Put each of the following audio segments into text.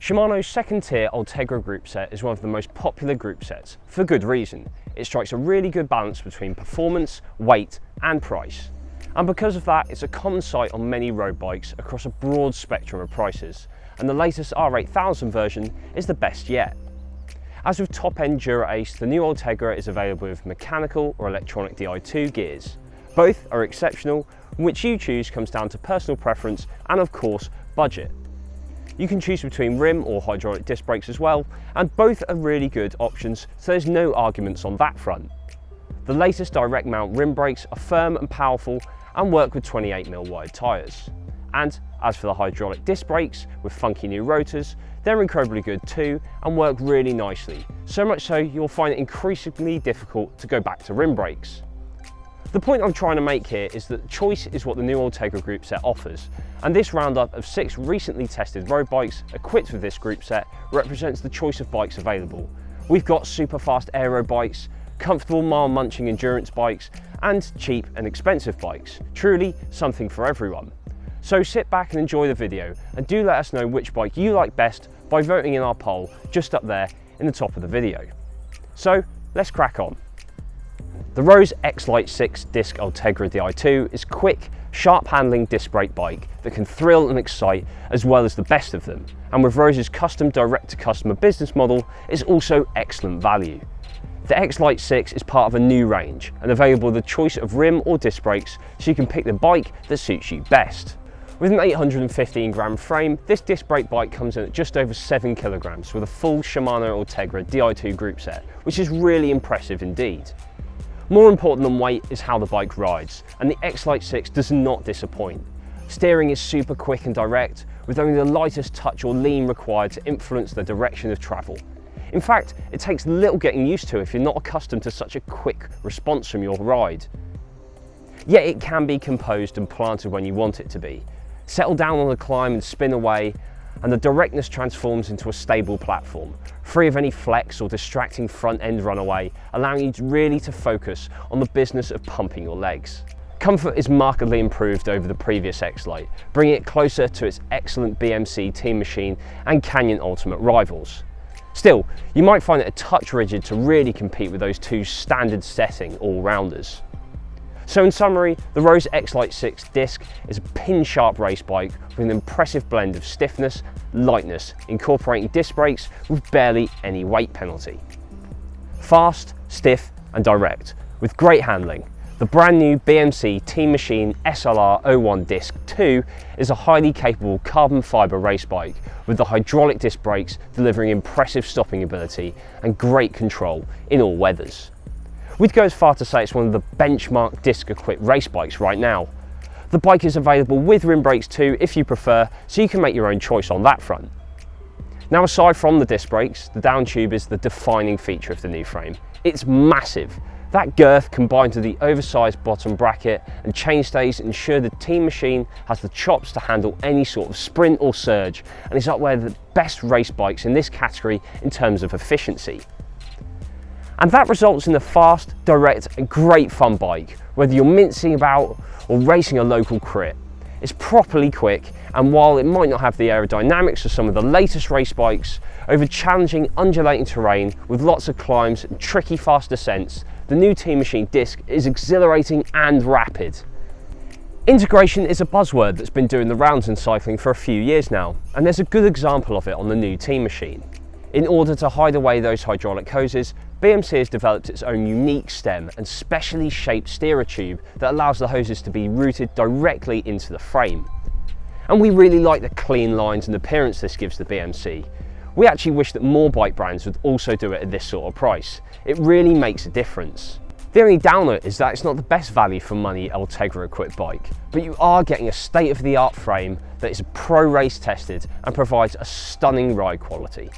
Shimano's second tier Ultegra group set is one of the most popular group sets, for good reason. It strikes a really good balance between performance, weight and price. And because of that, it's a common sight on many road bikes across a broad spectrum of prices, and the latest R8000 version is the best yet. As with top-end Dura Ace, the new Ultegra is available with mechanical or electronic Di2 gears. Both are exceptional, which you choose comes down to personal preference and of course budget. You can choose between rim or hydraulic disc brakes as well, and both are really good options, so there's no arguments on that front. The latest direct mount rim brakes are firm and powerful and work with 28mm wide tyres. And as for the hydraulic disc brakes with funky new rotors, they're incredibly good too and work really nicely, so much so you'll find it increasingly difficult to go back to rim brakes. The point I'm trying to make here is that choice is what the new Ultegra group set offers, and this roundup of 6 recently tested road bikes equipped with this group set represents the choice of bikes available. We've got super fast aero bikes, comfortable mile-munching endurance bikes, and cheap and expensive bikes. Truly something for everyone. So sit back and enjoy the video, and do let us know which bike you like best by voting in our poll just up there in the top of the video. So let's crack on. The Rose X-LITE 6 disc Ultegra Di2 is quick, sharp handling disc brake bike that can thrill and excite as well as the best of them, and with Rose's custom direct-to-customer business model is also excellent value. The X-LITE 6 is part of a new range and available with a choice of rim or disc brakes, so you can pick the bike that suits you best. With an 815g frame, this disc brake bike comes in at just over 7 kg with a full Shimano Ultegra Di2 group set, which is really impressive indeed. More important than weight is how the bike rides, and the X-LITE 6 does not disappoint. Steering is super quick and direct, with only the lightest touch or lean required to influence the direction of travel. In fact, it takes little getting used to if you're not accustomed to such a quick response from your ride. Yet it can be composed and planted when you want it to be. Settle down on the climb and spin away, and the directness transforms into a stable platform, free of any flex or distracting front end runaway, allowing you really to focus on the business of pumping your legs. Comfort is markedly improved over the previous X-LITE, bringing it closer to its excellent BMC TEAMMACHINE and Canyon Ultimate rivals. Still, you might find it a touch rigid to really compete with those two standard setting all-rounders. So in summary, the Rose X-LITE 6 disc is a pin-sharp race bike with an impressive blend of stiffness, lightness, incorporating disc brakes with barely any weight penalty. Fast, stiff and direct, with great handling, the brand new BMC TEAMMACHINE SLR01 Disc 2 is a highly capable carbon fibre race bike with the hydraulic disc brakes delivering impressive stopping ability and great control in all weathers. We'd go as far to say it's one of the benchmark disc-equipped race bikes right now. The bike is available with rim brakes too if you prefer, so you can make your own choice on that front. Now aside from the disc brakes, the down tube is the defining feature of the new frame. It's massive. That girth combined with the oversized bottom bracket and chainstays ensure the TEAMMACHINE has the chops to handle any sort of sprint or surge, and is up there with the best race bikes in this category in terms of efficiency. And that results in a fast, direct and great fun bike, whether you're mincing about or racing a local crit. It's properly quick, and while it might not have the aerodynamics of some of the latest race bikes, over challenging undulating terrain with lots of climbs and tricky fast descents, the new TEAMMACHINE disc is exhilarating and rapid. Integration is a buzzword that's been doing the rounds in cycling for a few years now, and there's a good example of it on the new TEAMMACHINE. In order to hide away those hydraulic hoses, BMC has developed its own unique stem and specially shaped steerer tube that allows the hoses to be routed directly into the frame. And we really like the clean lines and appearance this gives the BMC. We actually wish that more bike brands would also do it at this sort of price. It really makes a difference. The only downer is that it's not the best value for money Ultegra equipped bike, but you are getting a state-of-the-art frame that is pro race tested and provides a stunning ride quality.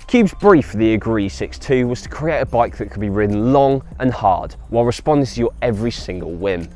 Cube's brief for the Agree 6.2 was to create a bike that could be ridden long and hard while responding to your every single whim.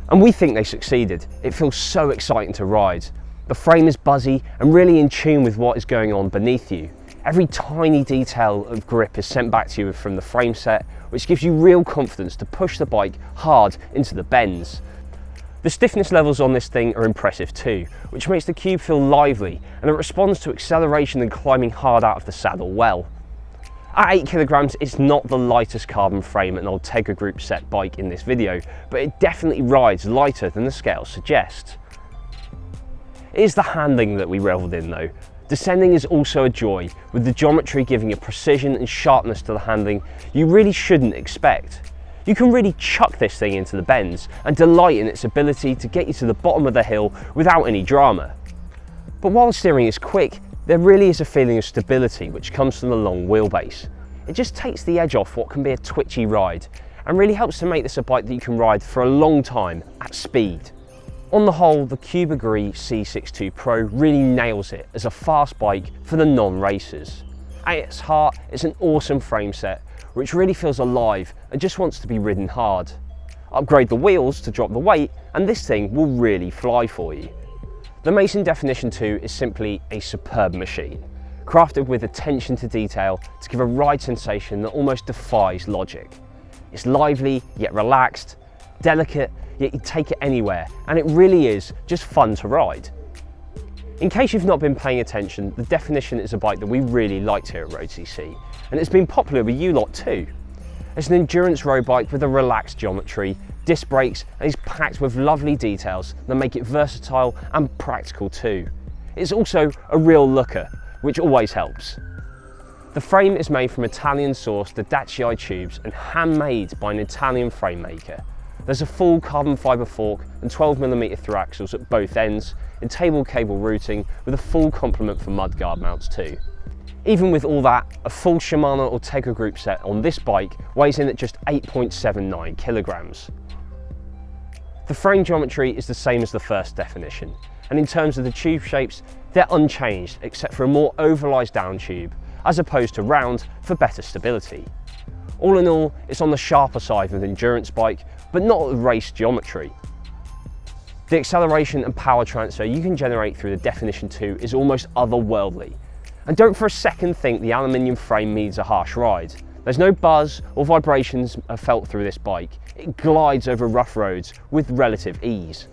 And we think they succeeded. It feels so exciting to ride. The frame is buzzy and really in tune with what is going on beneath you. Every tiny detail of grip is sent back to you from the frame set, which gives you real confidence to push the bike hard into the bends. The stiffness levels on this thing are impressive too, which makes the cube feel lively, and it responds to acceleration and climbing hard out of the saddle well. At 8 kilograms, it's not the lightest carbon frame an Ultegra group set bike in this video, but it definitely rides lighter than the scale suggests. It is the handling that we revelled in though. Descending is also a joy, with the geometry giving a precision and sharpness to the handling you really shouldn't expect. You can really chuck this thing into the bends and delight in its ability to get you to the bottom of the hill without any drama. But while steering is quick, there really is a feeling of stability which comes from the long wheelbase. It just takes the edge off what can be a twitchy ride and really helps to make this a bike that you can ride for a long time at speed. On the whole, the Cube Agree C62 Pro really nails it as a fast bike for the non-racers. At its heart, it's an awesome frame set which really feels alive and just wants to be ridden hard. Upgrade the wheels to drop the weight and this thing will really fly for you. The Mason Definition 2 is simply a superb machine, crafted with attention to detail to give a ride sensation that almost defies logic. It's lively yet relaxed, delicate yet you take it anywhere, and it really is just fun to ride. In case you've not been paying attention, the Definition is a bike that we really liked here at road.cc, and it's been popular with you lot too. It's an endurance road bike with a relaxed geometry, disc brakes, and is packed with lovely details that make it versatile and practical too. It's also a real looker, which always helps. The frame is made from Italian-sourced Dacia tubes and handmade by an Italian frame maker. There's a full carbon fibre fork and 12mm through axles at both ends, in table cable routing with a full complement for mudguard mounts too. Even with all that, a full Shimano Ultegra group set on this bike weighs in at just 8.79 kilograms. The frame geometry is the same as the first Definition, and in terms of the tube shapes, they're unchanged except for a more ovalised down tube, as opposed to round for better stability. All in all, it's on the sharper side of an endurance bike, but not the race geometry. The acceleration and power transfer you can generate through the Definition 2 is almost otherworldly. And don't for a second think the aluminium frame means a harsh ride. There's no buzz or vibrations are felt through this bike. It glides over rough roads with relative ease.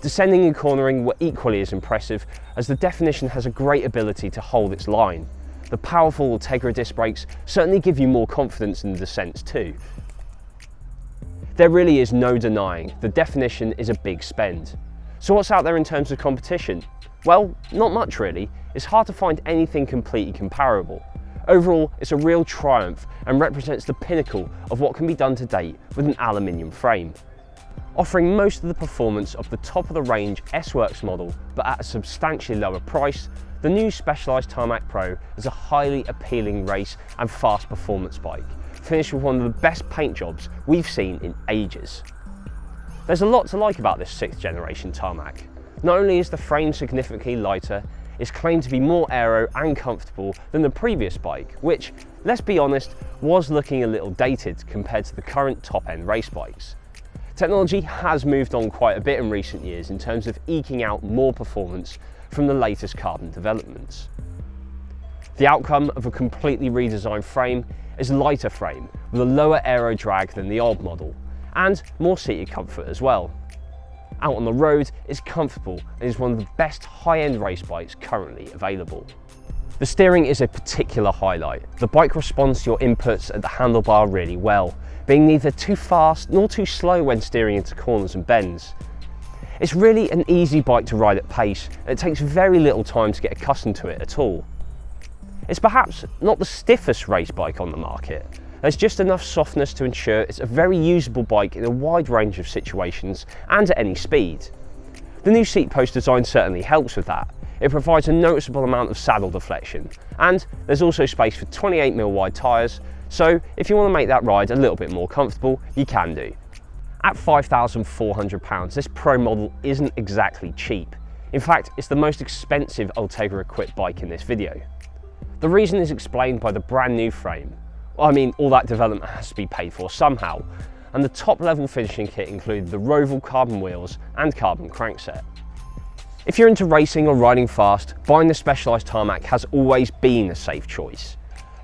Descending and cornering were equally as impressive, as the Definition has a great ability to hold its line. The powerful Ultegra disc brakes certainly give you more confidence in the descents too. There really is no denying the Definition is a big spend. So what's out there in terms of competition? Well, not much really. It's hard to find anything completely comparable. Overall, it's a real triumph and represents the pinnacle of what can be done to date with an aluminium frame. Offering most of the performance of the top of the range S-Works model, but at a substantially lower price, the new Specialized TARMAC Pro is a highly appealing race and fast performance bike, finished with one of the best paint jobs we've seen in ages. There's a lot to like about this 6th generation TARMAC. Not only is the frame significantly lighter, it's claimed to be more aero and comfortable than the previous bike, which, let's be honest, was looking a little dated compared to the current top-end race bikes. Technology has moved on quite a bit in recent years in terms of eking out more performance from the latest carbon developments. The outcome of a completely redesigned frame is a lighter frame with a lower aero drag than the old model, and more seated comfort as well. Out on the road, it's comfortable and is one of the best high-end race bikes currently available. The steering is a particular highlight. The bike responds to your inputs at the handlebar really well, being neither too fast nor too slow when steering into corners and bends. It's really an easy bike to ride at pace, and it takes very little time to get accustomed to it at all. It's perhaps not the stiffest race bike on the market. There's just enough softness to ensure it's a very usable bike in a wide range of situations and at any speed. The new seat post design certainly helps with that. It provides a noticeable amount of saddle deflection, and there's also space for 28mm wide tyres, so if you want to make that ride a little bit more comfortable, you can do. At £5,400, this Pro model isn't exactly cheap. In fact, it's the most expensive Ultegra equipped bike in this video. The reason is explained by the brand new frame. I mean, all that development has to be paid for somehow, and the top level finishing kit included the Roval carbon wheels and carbon crankset. If you're into racing or riding fast, buying the Specialized TARMAC has always been a safe choice.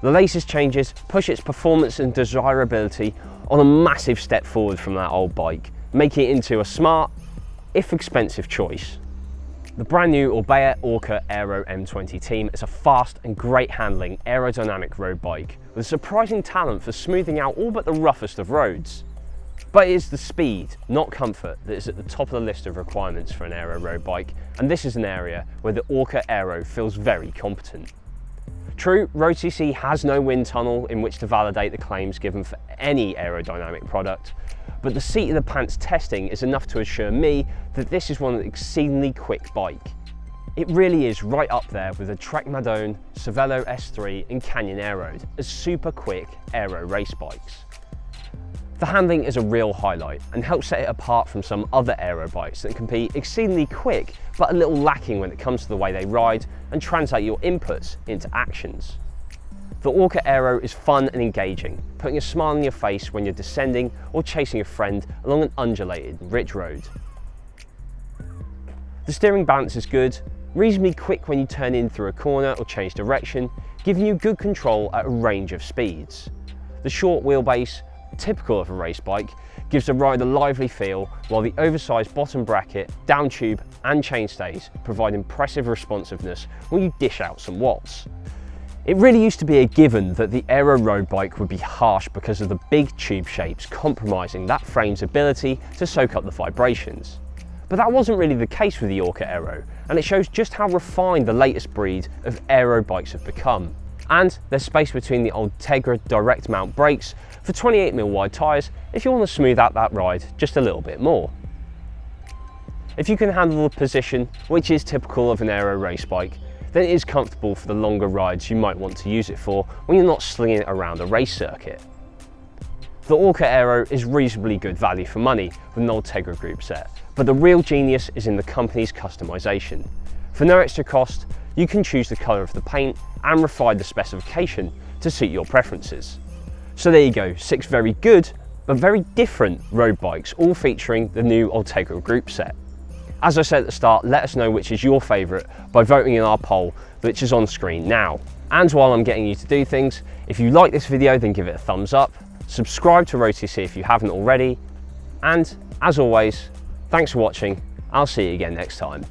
The latest changes push its performance and desirability on a massive step forward from that old bike, making it into a smart, if expensive choice. The brand new ORBEA ORCA AERO M20 Team is a fast and great handling aerodynamic road bike with a surprising talent for smoothing out all but the roughest of roads. But it is the speed, not comfort, that is at the top of the list of requirements for an aero road bike, and this is an area where the ORCA AERO feels very competent. True, road.cc has no wind tunnel in which to validate the claims given for any aerodynamic product, but the seat of the pants testing is enough to assure me that this is one exceedingly quick bike. It really is right up there with the Trek Madone, Cervelo S3 and Canyon Aero as super quick aero race bikes. The handling is a real highlight and helps set it apart from some other aero bikes that can be exceedingly quick but a little lacking when it comes to the way they ride and translate your inputs into actions. The ORCA AERO is fun and engaging, putting a smile on your face when you're descending or chasing a friend along an undulated ridge road. The steering balance is good, reasonably quick when you turn in through a corner or change direction, giving you good control at a range of speeds. The short wheelbase, typical of a race bike, gives the ride a lively feel, while the oversized bottom bracket, down tube and chainstays provide impressive responsiveness when you dish out some watts. It really used to be a given that the aero road bike would be harsh because of the big tube shapes compromising that frame's ability to soak up the vibrations. But that wasn't really the case with the ORCA AERO, and it shows just how refined the latest breed of aero bikes have become. And there's space between the Ultegra direct mount brakes for 28mm wide tyres if you want to smooth out that ride just a little bit more. If you can handle the position, which is typical of an aero race bike, then it is comfortable for the longer rides you might want to use it for when you're not slinging it around a race circuit. The ORCA AERO is reasonably good value for money with an Ultegra group set, but the real genius is in the company's customization. For no extra cost, you can choose the colour of the paint and refine the specification to suit your preferences. So there you go, 6 very good but very different road bikes, all featuring the new Ultegra group set. As I said at the start, let us know which is your favourite by voting in our poll, which is on screen now. And while I'm getting you to do things, if you like this video then give it a thumbs up, subscribe to road.cc if you haven't already, and as always, thanks for watching. I'll see you again next time.